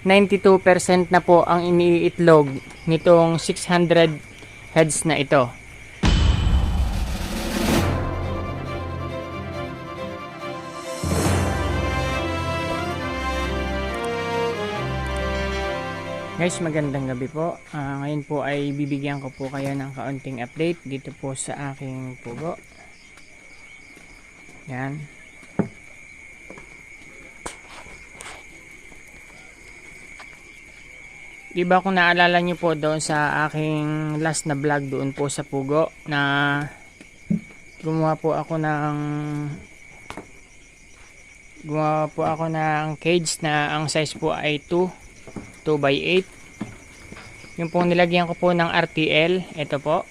92% na po ang iniitlog nitong 600 heads na ito. Guys, magandang gabi po. Ngayon po ay bibigyan ko po kayo ng kaunting update dito po sa aking pugo. Yan. Diba kung naalala nyo po doon sa aking last na vlog doon po sa pugo na gumawa po ako ng cage na ang size po ay 2x8. Yung pong nilagyan ko po ng RTL, ito po.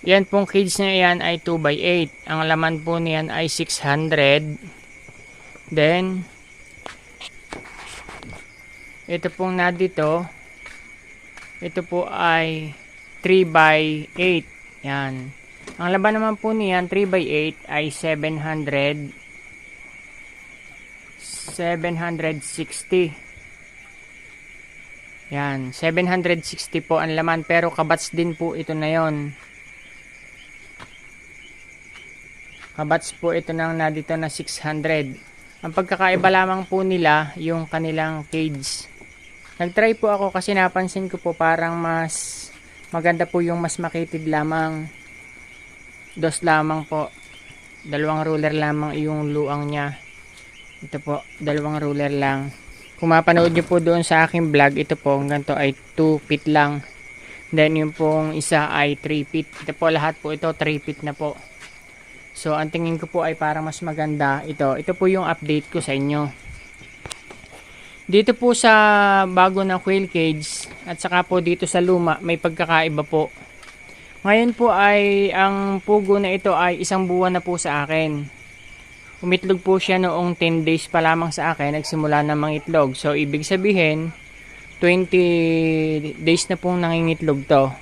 Yan pong cage na yan ay 2x8. Ang laman po niyan ay 600. Then, ito pong nadito, ito po ay 3x8. Yan. Ang laman naman po niyan, 3x8 ay 760. Yan, 760 po ang laman, pero kabats din po ito na yon. Kabats po ito nang nadito na 600. Ang pagkakaiba lamang po nila yung kanilang cage. Nagtry po ako kasi napansin ko po parang mas maganda po yung mas makitid lamang. Dos lamang po. Dalawang ruler lamang yung luang niya. Ito po, dalawang ruler lang. Kung mapanood nyo po doon sa aking vlog, ito po, ang ganito ay 2 feet lang. Then yung pong isa ay 3 feet. Ito po, lahat po ito 3 feet na po. So, ang tingin ko po ay para mas maganda ito. Ito po yung update ko sa inyo. Dito po sa bago na quail cage at saka po dito sa luma, may pagkakaiba po. Ngayon po ay ang pugo na ito ay 1 buwan na po sa akin. Umitlog po siya noong 10 days pa lamang sa akin, nagsimula na mangitlog. So, ibig sabihin, 20 days na pong nangingitlog to.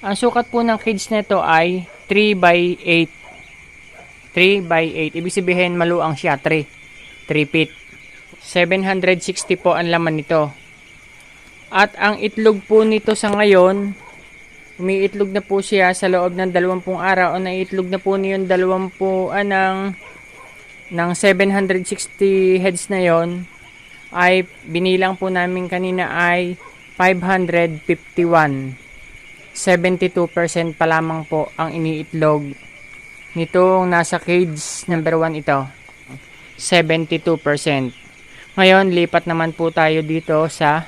Ang sukat po ng cage na ito ay 3x8. 3x8. Ibig sabihin, maluang siya, 3 feet. 760 po ang laman nito. At ang itlog po nito sa ngayon, umiitlog na po siya sa loob ng 20 araw. O naiitlog na po niyon 20 ng 760 heads na yon, ay binilang po namin kanina ay 551. 72% pa lamang po ang iniitlog nitong nasa cage number 1 ito. 72%. Ngayon, lipat naman po tayo dito sa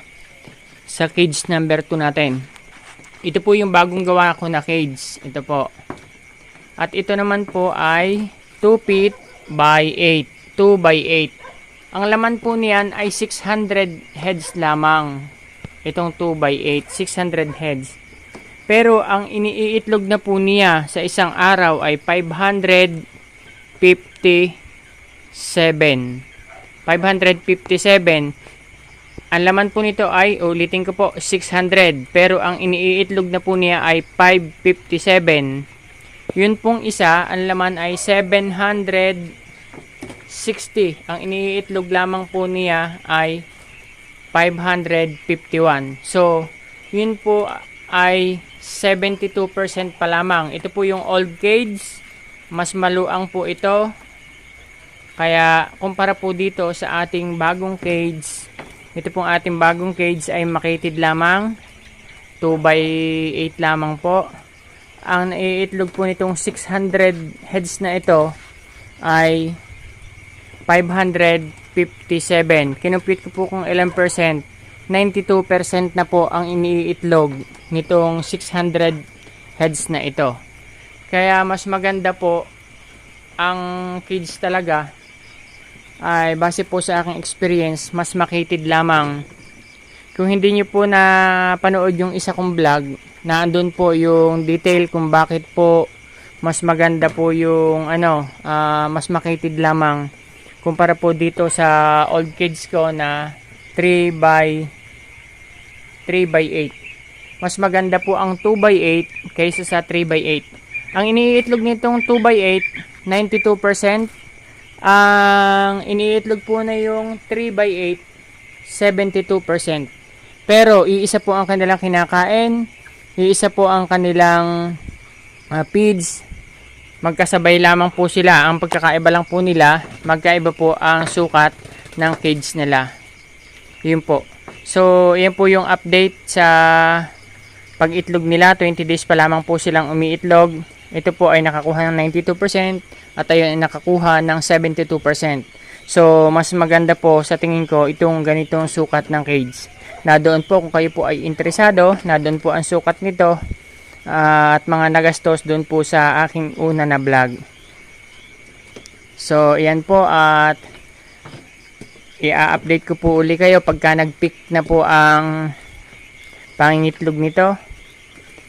cage number 2 natin. Ito po yung bagong gawa ko na cage. Ito po. At ito naman po ay 2 feet by 8. 2x8. Ang laman po niyan ay 600 heads lamang. Itong 2x8. 600 heads. Pero ang iniitlog na po niya sa isang araw ay 557. 557. Ang laman po nito ay, ulitin ko po, 600. Pero ang iniitlog na po niya ay 557. Yun pong isa, ang laman ay 760. Ang iniitlog lamang po niya ay 551. So, yun po ay 72% pa lamang. Ito po yung old cage. Mas maluang po ito. Kaya, kumpara po dito sa ating bagong cage, ito pong ating bagong cage ay makitid lamang. 2x8 lamang po. Ang naiitlog po nitong 600 heads na ito ay 557. Kinumpute ko po kung ilang percent. 92% na po ang iniitlog nitong 600 heads na ito. Kaya mas maganda po ang cage talaga ay base po sa aking experience, mas makitid lamang. Kung hindi nyo po na panood yung isa kong vlog, naandun po yung detail kung bakit po mas maganda po yung mas makitid lamang kumpara po dito sa old cage ko na 3x8. Mas maganda po ang 2x8 kaysa sa 3x8. Ang iniitlog nitong 2x8, 92%. Ang iniitlog po na yung 3x8 72%. Pero iisa po ang kanilang kinakain, iisa po ang kanilang feeds. Magkasabay lamang po sila. Ang pagkakaiba lang po nila, magkaiba po ang sukat ng cage nila. Yun po. So, yan po yung update sa pag-itlog nila. 20 days pa lamang po silang umiitlog. Ito po ay nakakuha ng 92% at ayun ay nakakuha ng 72%. So, mas maganda po sa tingin ko itong ganitong sukat ng cage. Na doon po kung kayo po ay interesado, na doon po ang sukat nito. At mga nagastos doon po sa aking una na vlog. So, ayan po at i-update ko po uli kayo pagka nag-pick na po ang pangingitlog nito.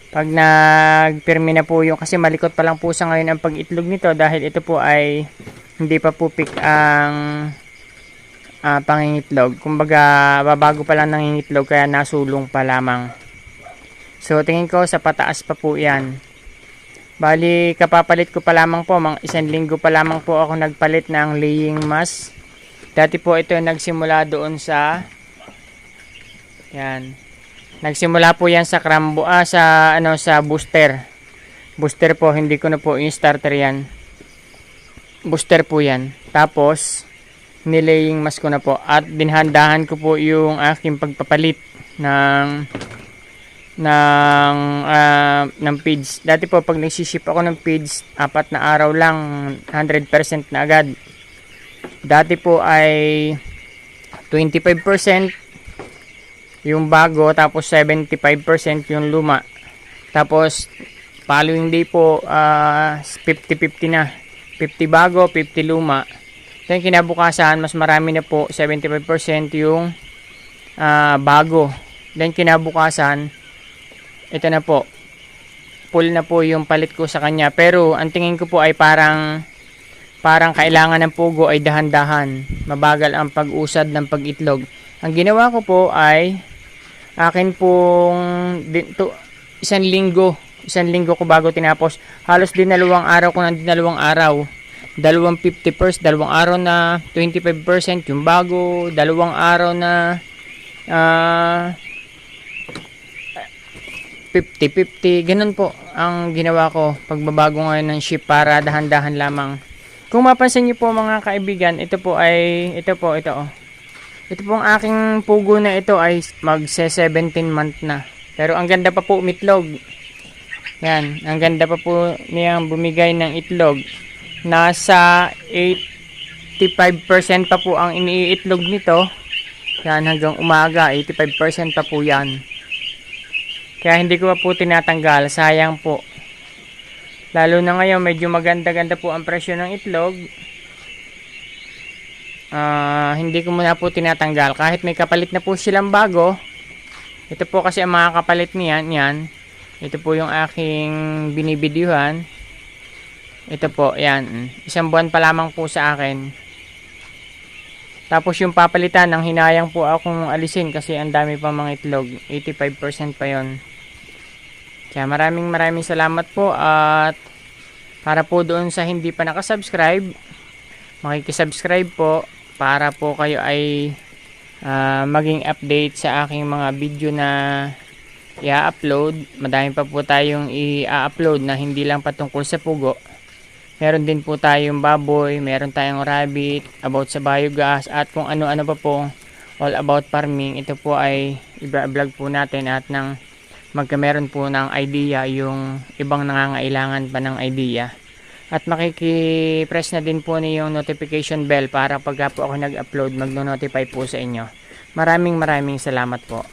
Pag nagpirmi na po yung, kasi malikot pa lang po sa ngayon ang pag-itlog nito dahil ito po ay hindi pa po pick ang pangingitlog. Kumbaga, babago pa lang nangingitlog kaya nasulong pa lamang. So, tingin ko sa pataas pa po yan. Bali, kapapalit ko pa lamang po. Mga 1 linggo pa lamang po ako nagpalit ng laying mask. Dati po ito nagsimula doon sa... Yan. Nagsimula po yan sa sa booster. Booster po, hindi ko na po yung starter yan. Booster po yan. Tapos, nilaying mask ko na po. At dinhandahan ko po yung aking pagpapalit ng feeds. Dati po pag nagsiship ako ng feeds, 4 na araw lang 100% na agad. Dati po ay 25% yung bago, tapos 75% yung luma. Tapos following day po 50-50 na. 50 bago, 50 luma. Then kinabukasan mas marami na po, 75% yung bago. Then kinabukasan ito na po, full na po yung palit ko sa kanya. Pero ang tingin ko po ay parang kailangan ng pugo ay dahan-dahan. Mabagal ang pag-usad ng pag-itlog. Ang ginawa ko po ay akin pong 1 linggo ko bago tinapos. Halos din 2 araw ko ng 2 araw. 50%, 2 araw na 25% yung bago, 2 araw na 50-50, ganun po ang ginawa ko pagbabago ngayon ng ship para dahan-dahan lamang. Kung mapansin niyo po mga kaibigan, ito po. Ito pong aking pugo na ito ay magse 17 month na. Pero ang ganda pa po umitlog. Yan, ang ganda pa po niyang bumigay ng itlog. Nasa 85% pa po ang iniitlog nito. Yan, hanggang umaga, 85% pa po yan. Kaya hindi ko pa po tinatanggal. Sayang po. Lalo na ngayon, medyo maganda-ganda po ang presyo ng itlog. Hindi ko muna po tinatanggal. Kahit may kapalit na po silang bago. Ito po kasi ang mga kapalit niyan. Yan. Ito po yung aking binibidyuhan. Ito po. Yan. 1 buwan pa lamang po sa akin. Tapos yung papalitan, ng hinayang po akong alisin kasi ang dami pa mga itlog. 85% pa yon. Kaya maraming salamat po at para po doon sa hindi pa nakasubscribe, makikisubscribe po para po kayo ay maging update sa aking mga video na i-upload. Madami pa po tayong i-upload na hindi lang patungkol sa pugo. Meron din po tayong baboy, meron tayong rabbit, about sa biogas at kung ano-ano pa po all about farming. Ito po ay i-vlog po natin at nang magkameron po ng idea yung ibang nangangailangan pa ng idea. At makikipress na din po niyo yung notification bell para pagka po ako nag-upload, magno-notify po sa inyo. Maraming salamat po.